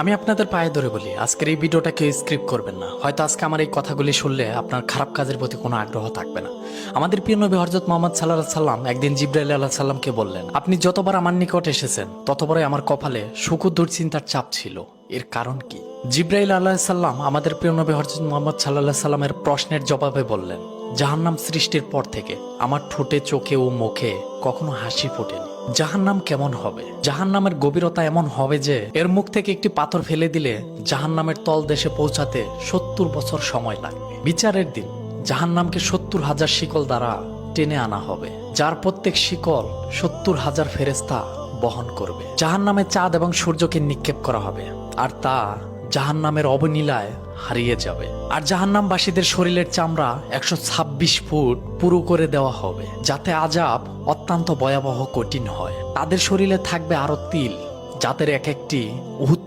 আমি আপনাদের পায়ে ধরে বলি, আজকের এই ভিডিওটা কেউ স্ক্রিপ্ট করবেন না। হয়তো আজকে আমার এই কথাগুলি শুনলে আপনার খারাপ কাজের প্রতি কোনো আগ্রহ থাকবে না। আমাদের প্রিয় নবী হযরত মুহাম্মদ সাল্লাল্লাহু আলাইহি সাল্লাম একদিন জিবরাইল আলাইহিস সালামকে বললেন, আপনি যতবার আমার নিকট এসেছেন ততবারই আমার কপালে সুখ ও দুশ্চিন্তার চাপ ছিল। এর কারণ কি? জিবরাইল আলাইহিস সালাম আমাদের প্রিয় নবী হযরত মুহাম্মদ সাল্লাল্লাহু আলাইহি সাল্লামের প্রশ্নের জবাবে বললেন, জাহান্নাম সৃষ্টির পর থেকে আমার ঠোঁটে, চোখে ও মুখে কখনো হাসি ফোটেনি। জাহান্নাম কেমন হবে? জাহান্নামের গভীরতা এমন হবে যে এর মুখ থেকে একটি পাথর ফেলে দিলে জাহান্নামের তলদেশে পৌঁছাতে 70 বছর সময় লাগবে। বিচারের দিন জাহান্নামকে 70,000 শিকল দ্বারা টেনে আনা হবে, যার প্রত্যেক শিকল 70,000 ফেরেশতা বহন করবে। জাহান্নামে চাঁদ এবং সূর্যকে নিক্ষেপ করা হবে, আর তা জাহান্নামের অবনীলায় হারিয়ে যাবে। আর জাহান্নামবাসীদের শরীরের চামড়া 126 ফুট পুরু করে দেওয়া হবে, যাতে আযাব অত্যন্ত ভয়াবহ কঠিন হয়। তাদের শরীরে থাকবে আরো তিল, যাদের এক একটি উহুদ